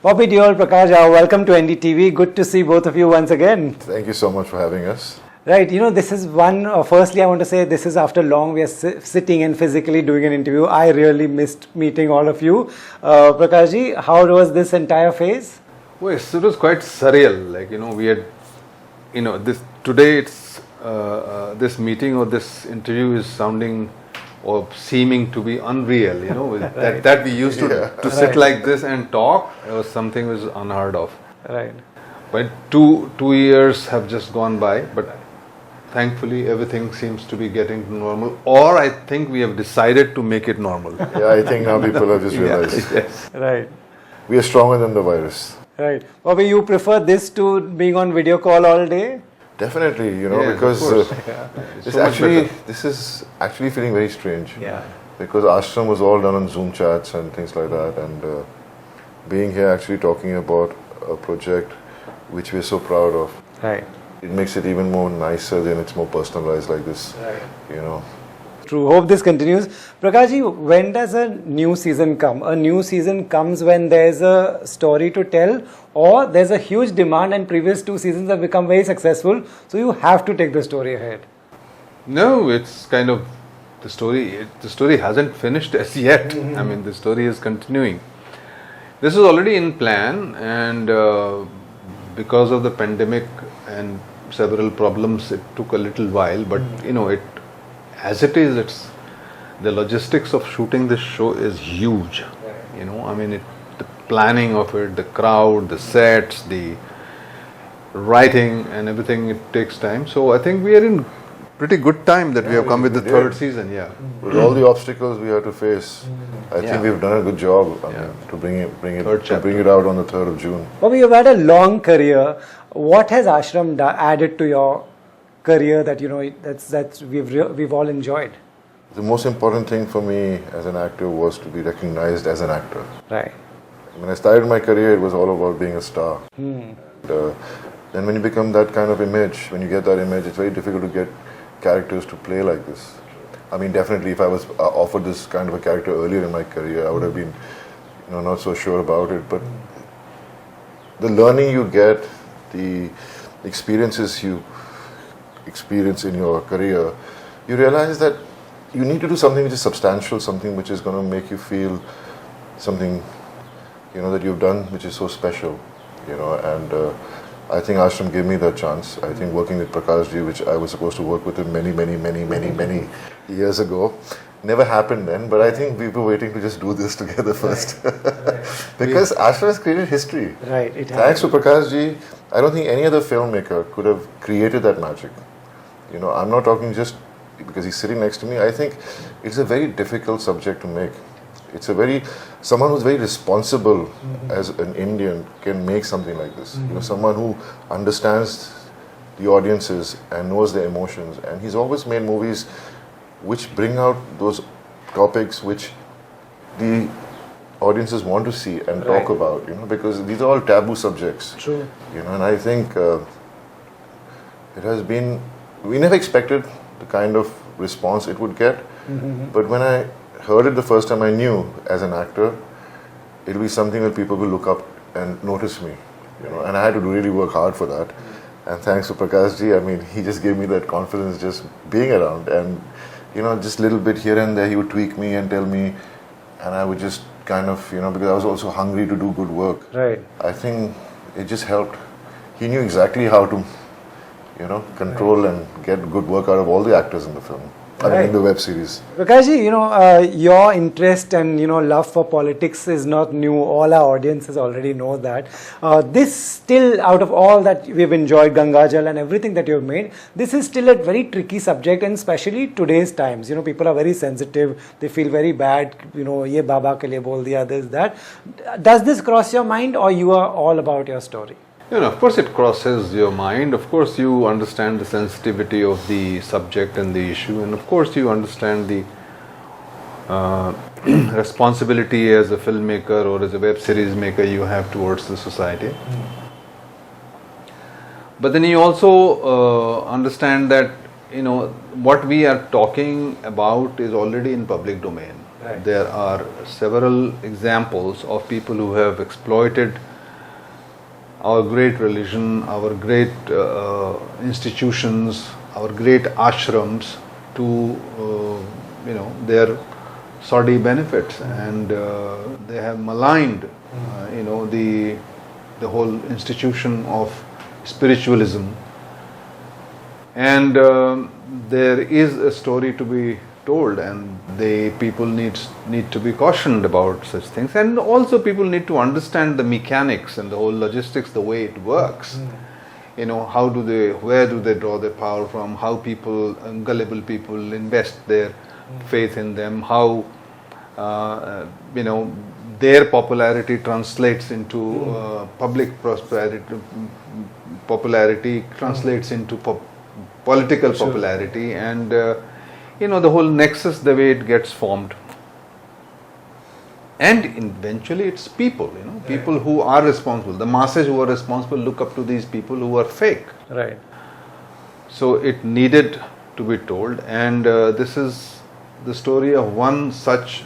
Bobby Deol, Prakash Jha, welcome to NDTV. Good to see both of you once again. Thank you so much for having us. Right, this is one, firstly I want to say this is after long we are sitting and physically doing an interview. I really missed meeting all of you. Prakash ji, how was this entire phase? Well, it was quite surreal. We had, this today it's, this meeting or this interview is sounding or seeming to be unreal, Right. that we used to sit Right. like this and talk, was something was unheard of. Right. But two years have just gone by, but thankfully everything seems to be getting to normal, or I think we have decided to make it normal. Yeah, I think now people have just realized. Yes. Right. We are stronger than the virus. Right. Bobby, you prefer this to being on video call all day? Definitely, Yes, because of course. this is actually feeling very strange. Yeah. Because Ashram was all done on Zoom chats and things like that, and being here actually talking about a project which we're so proud of, Right. it makes it even more nicer than it's more personalized like this. Right. True. Hope this continues. Prakash ji, when does a new season come? A new season comes when there's a story to tell, or there's a huge demand and previous two seasons have become very successful, so you have to take the story ahead. No, it's kind of the story hasn't finished as yet. I mean, the story is continuing. This is already in plan, and because of the pandemic and several problems, it took a little while, but it's the logistics of shooting this show is huge. The planning of it, the crowd, the sets, the writing and everything, it takes time. So I think we are in pretty good time that we have come with the third season. Yeah. With all the obstacles we had to face, I think we've done a good job to bring it out on the 3rd of June. Bobby, you've had a long career. What has Ashram added to your career that that's we've all enjoyed? The most important thing for me as an actor was to be recognized as an actor. Right. When I started my career, it was all about being a star. Then when you become that kind of image, when you get that image, it's very difficult to get characters to play like this. I mean, definitely if I was offered this kind of a character earlier in my career, I would have been not so sure about it. But the learning you get, the experiences you experience in your career, you realize that you need to do something which is substantial, something which is going to make you feel something that you've done which is so special, and I think Ashram gave me that chance. I think working with Prakash Jha, which I was supposed to work with him many years ago, never happened then, but I think we were waiting to just do this together first. Because Ashram has created history. Right. Thanks to Prakash Jha, I don't think any other filmmaker could have created that magic. I'm not talking just because he's sitting next to me. I think it's a very difficult subject to make. Someone who's very responsible as an Indian can make something like this. Someone who understands the audiences and knows their emotions. And he's always made movies which bring out those topics which the audiences want to see and talk about, because these are all taboo subjects. True. And I think it has been, we never expected the kind of response it would get. But when I heard it the first time, I knew as an actor, it'll be something that people will look up and notice me, and I had to really work hard for that. And thanks to Prakash Jha, I mean, he just gave me that confidence just being around, and just a little bit here and there, he would tweak me and tell me, and I would just kind of, because I was also hungry to do good work. Right. I think it just helped. He knew exactly how to, control and get good work out of all the actors in the film. I mean, in the web series. Prakash ji, your interest and love for politics is not new. All our audiences already know that. This still, out of all that we've enjoyed, Gangajal and everything that you've made, this is still a very tricky subject, and especially today's times. People are very sensitive. They feel very bad. Ye Baba ke liye bol diya, this, that. Does this cross your mind, or you are all about your story? Of course it crosses your mind. Of course you understand the sensitivity of the subject and the issue, and of course you understand the responsibility as a filmmaker or as a web series maker you have towards the society. But then you also understand that what we are talking about is already in public domain. Right. There are several examples of people who have exploited our great religion, our great institutions, our great ashrams to their sordid benefits, and they have maligned the whole institution of spiritualism. And there is a story to be told, and the people need to be cautioned about such things, and also people need to understand the mechanics and the whole logistics, the way it works. Where do they draw their power from, how people, gullible people, invest their faith in them, how their popularity translates into public popularity translates into political popularity, and the whole nexus, the way it gets formed. And eventually it's people, people who are responsible, the masses who are responsible look up to these people who are fake. Right. So it needed to be told, and this is the story of one such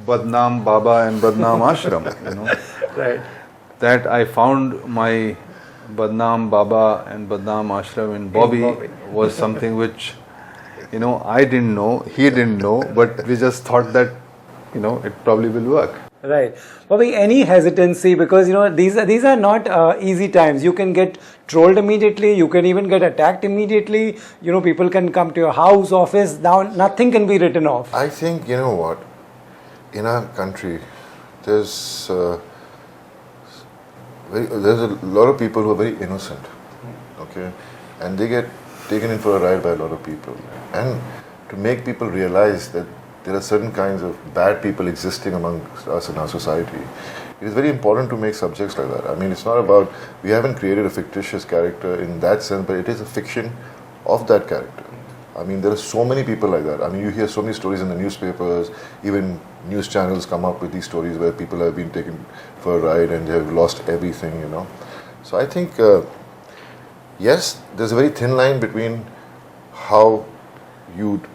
Badnaam Baba and Badnaam Ashram. Right. That I found my Badnaam Baba and Badnaam Ashram in Bobby was something which I didn't know, he didn't know, but we just thought that it probably will work. Right. Bobby, any hesitancy, because these are not easy times. You can get trolled immediately, you can even get attacked immediately, people can come to your house, office, now nothing can be written off. I think, what, in our country, there's a lot of people who are very innocent, okay, and they get taken in for a ride by a lot of people. And to make people realize that there are certain kinds of bad people existing among us in our society, it is very important to make subjects like that. I mean, it's not about, we haven't created a fictitious character in that sense, but it is a fiction of that character. I mean, there are so many people like that. I mean, you hear so many stories in the newspapers, even news channels come up with these stories where people have been taken for a ride and they have lost everything, So I think, yes, there's a very thin line between how you'd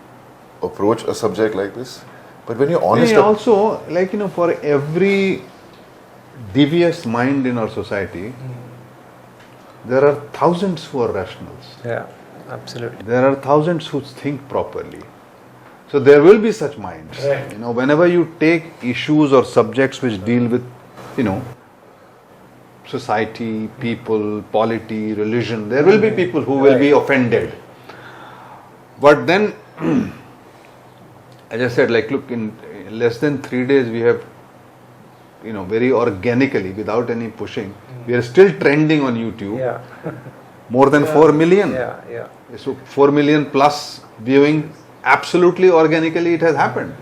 approach a subject like this, but when you're honest... Also, for every devious mind in our society, there are thousands who are rationals. Yeah, absolutely. There are thousands who think properly. So there will be such minds. Right. Whenever you take issues or subjects which deal with, society, people, polity, religion, there will be people who will be offended. But then, as I said, look, in less than 3 days we have, very organically, without any pushing, we are still trending on YouTube. Yeah. More than 4 million. Yeah. So 4 million plus viewing, absolutely organically it has happened.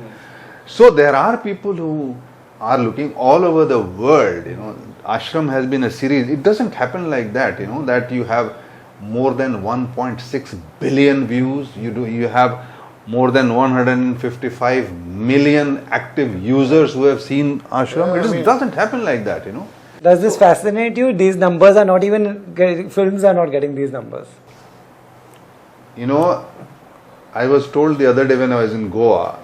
So there are people who are looking all over the world. Ashram has been a series. It doesn't happen like that, that you have more than 1.6 billion views. You have more than 155 million active users who have seen Ashram. It doesn't happen like that, Does this fascinate you? These numbers are not even films are not getting these numbers. I was told the other day when I was in Goa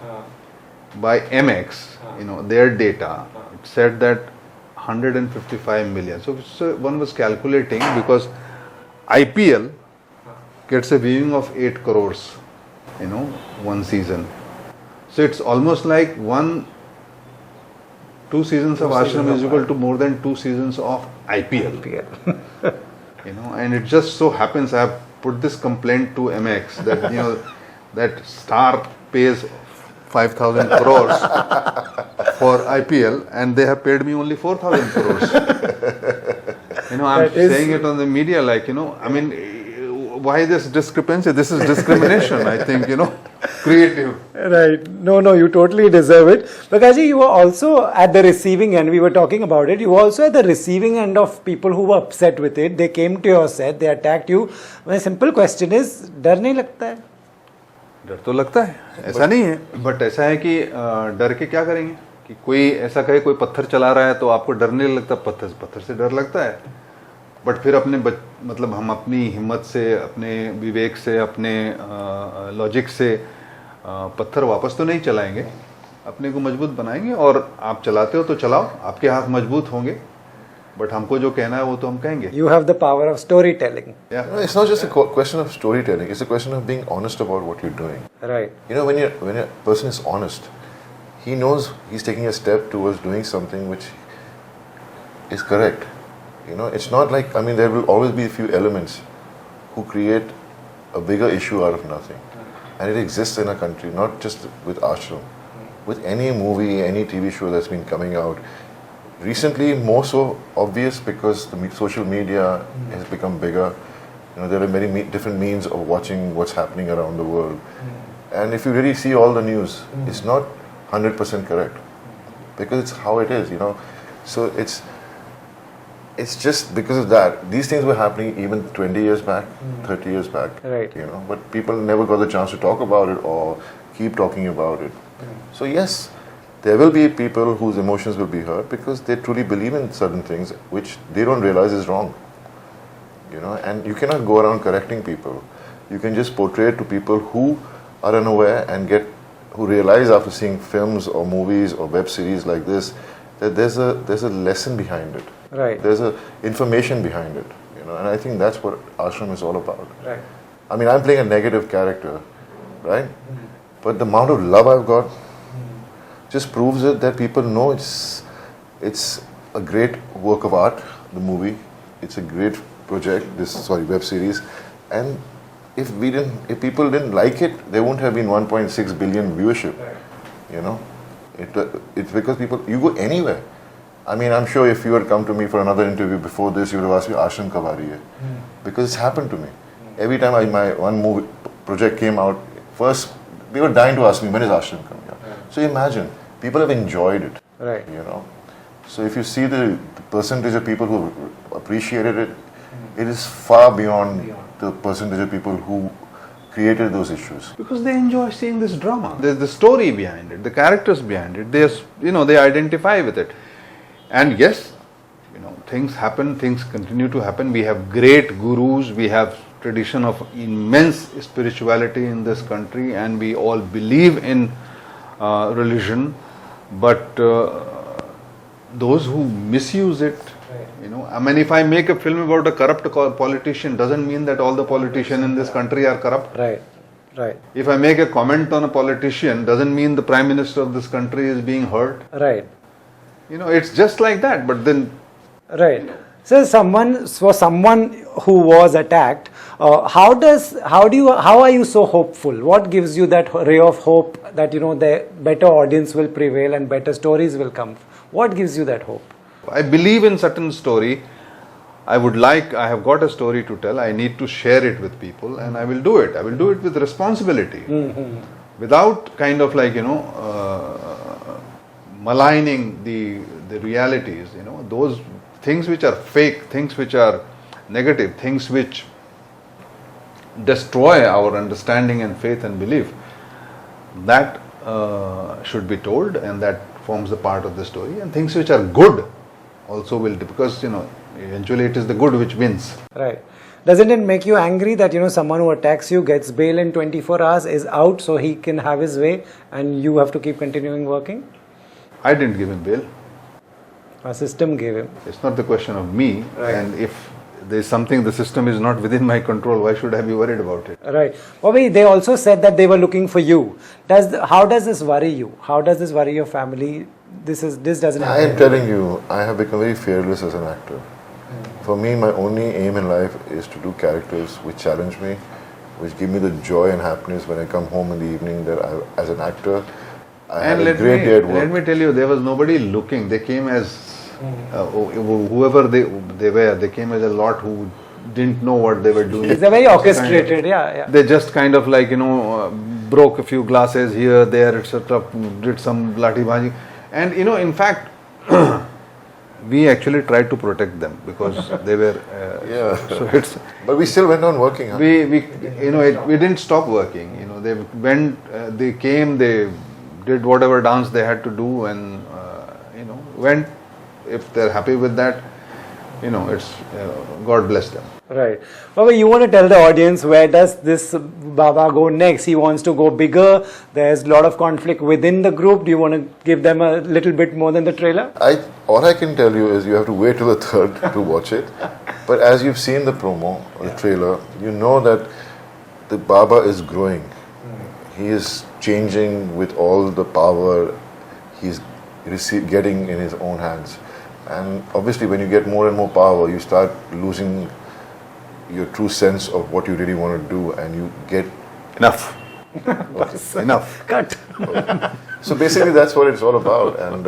by MX, their data, it said that 155 million. So one was calculating, because IPL gets a viewing of 8 crores, one season. So it's almost like 2 seasons of Ashram is equal to more than 2 seasons of IPL. And it just so happens I have put this complaint to MX that that Star pays 5,000 crores for IPL and they have paid me only 4,000 crores. I'm saying it on the media why this discrepancy? This is discrimination, I think, creative. Right. No, you totally deserve it. Prakash ji, you were also at the receiving end. We were talking about it. You were also at the receiving end of people who were upset with it. They came to your set. They attacked you. My simple question is, डर नहीं लगता है? डर तो लगता है, ऐसा नहीं है. बट ऐसा है कि डर के क्या करेंगे? कि कोई ऐसा कहे कोई पत्थर चला रहा है तो आपको डर नहीं लगता, पत्थर से डर लगता है. बट फिर हम अपनी हिम्मत से, अपने विवेक से, अपने लॉजिक से पत्थर वापस तो नहीं चलाएंगे. अपने को मजबूत बनाएंगे और आप चलाते हो तो चलाओ, आपके हाथ मजबूत होंगे, बट हमको जो कहना है वो तो हम कहेंगे. You have the power of storytelling. Yeah. No, it's not just a question of storytelling. It's a question of being honest about what you're doing. Right. You know, when a person is honest, he knows he's taking a step towards doing something which is correct. You know, it's not like, I mean, there will always be a few elements who create a bigger issue out of nothing. And it exists in our country, not just with Ashram. With any movie, any TV show that's been coming out, recently more so obvious because the social media has become bigger. You know, there are many different means of watching what's happening around the world. And if you really see all the news, it's not 100% correct because it's how it is, you know. So it's just because of that. These things were happening even 20 years back, 30 years back. Right. You know, but people never got the chance to talk about it or keep talking about it. So yes, there will be people whose emotions will be hurt because they truly believe in certain things which they don't realize is wrong. You know, and you cannot go around correcting people. You can just portray it to people who are unaware and who realize after seeing films or movies or web series like this that there's a lesson behind it. Right. There's a information behind it. You know, and I think that's what Ashram is all about. Right. I mean, I'm playing a negative character, right? But the amount of love I've got just proves it that people know it's a great work of art, the movie. It's a great project, web series. And if people didn't like it, there won't have been 1.6 billion viewership. Right. You know, it's because you go anywhere. I mean, I'm sure if you had come to me for another interview before this, you would have asked me, Ashram kab aa rahi hai? Because it's happened to me. Every time my one movie project came out, first they were dying to ask me, when is Ashram coming out? So imagine, people have enjoyed it. Right. You know, so if you see the percentage of people who appreciated it, it is far beyond the percentage of people who created those issues. Because they enjoy seeing this drama. There's the story behind it, the characters behind it. They identify with it. And yes, you know, things happen, things continue to happen. We have great gurus, we have tradition of immense spirituality in this country, and we all believe in religion. But those who misuse it, you know, I mean, if I make a film about a corrupt politician, doesn't mean that all the politicians in this country are corrupt. Right. Right. If I make a comment on a politician, doesn't mean the Prime Minister of this country is being hurt. Right. You know, it's just like that. But then, right. So for someone who was attacked, how are you so hopeful? What gives you that ray of hope that, you know, the better audience will prevail and better stories will come? What gives you that hope? I believe in certain story. I have got a story to tell. I need to share it with people, and I will do it. I will do it with responsibility, without kind of like, you know, maligning the realities. You know, those things which are fake, things which are negative, things which destroy our understanding and faith and belief. That should be told, and that forms a part of the story. And things which are good also will, because, you know, eventually it is the good which wins. Right. Doesn't it make you angry that, you know, someone who attacks you gets bail in 24 hours, is out so he can have his way, and you have to keep continuing working? I didn't give him bail. A system gave him. It's not the question of me. Right. And if there's something the system is not within my control, why should I be worried about it? Right. Bobby, they also said that they were looking for you. How does this worry you? How does this worry your family? This doesn't happen. I am telling you, I have become very fearless as an actor. For me, my only aim in life is to do characters which challenge me, which give me the joy and happiness when I come home in the evening that as an actor, I had a great day at work. Let me tell you, there was nobody looking. They came as whoever they were. They came as a lot who didn't know what they were doing. They're very orchestrated, yeah. They just kind of like, you know, broke a few glasses here, there, etc. Did some lati bhaji. And, you know, in fact, we actually tried to protect them because they were. So but we still went on working. Huh? We didn't stop working. You know, they went, they came, they did whatever dance they had to do, and you know, went. If they're happy with that, you know, it's God bless them. Right. Baba, you want to tell the audience where does this Baba go next? He wants to go bigger. There's a lot of conflict within the group. Do you want to give them a little bit more than the trailer? All I can tell you is you have to wait till the third to watch it. But as you've seen the promo, the trailer, you know that the Baba is growing. He is changing with all the power he's getting in his own hands. And obviously when you get more and more power, you start losing your true sense of what you really want to do, and you get... Enough. Okay. Enough. Cut. So basically that's what it's all about, and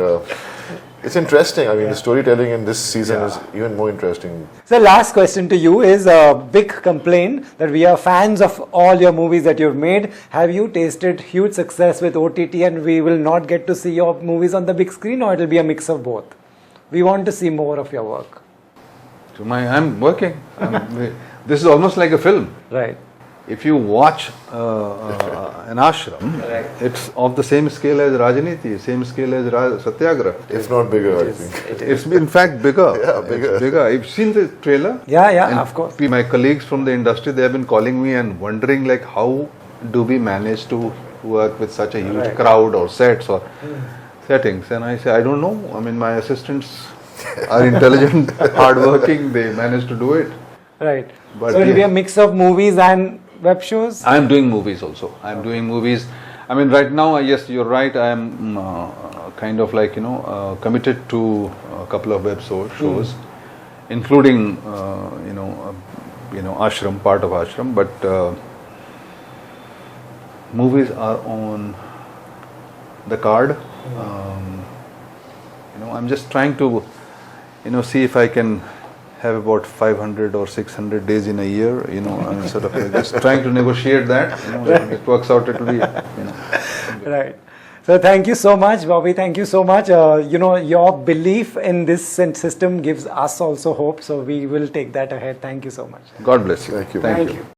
it's interesting. I mean, the storytelling in this season is even more interesting. So last question to you is a big complaint that we are fans of all your movies that you've made. Have you tasted huge success with OTT and we will not get to see your movies on the big screen, or it will be a mix of both? We want to see more of your work. I'm working. This is almost like a film. Right. If you watch an ashram, it's of the same scale as Rajaniti, same scale as Satyagraha. If not bigger, I think. It's in fact bigger. Yeah, bigger. It's bigger. You've seen the trailer? Yeah, And of course. My colleagues from the industry, they have been calling me and wondering like how do we manage to work with such a huge crowd or sets or settings. And I say, I don't know. I mean, my assistants are intelligent, hardworking. They manage to do it. Right. But so it will be a mix of movies and web shows? I am doing movies also. I am doing movies. I mean, right now, yes, you're right. I am kind of like, committed to a couple of web shows, including, Ashram, part of Ashram. But movies are on the card. I'm just trying to, see if I can have about 500 or 600 days in a year, I'm sort of just trying to negotiate that. If it works out, it will be, Right. So thank you so much, Bobby. Thank you so much. Your belief in this system gives us also hope. So we will take that ahead. Thank you so much. God bless you. Thank you. Thank you.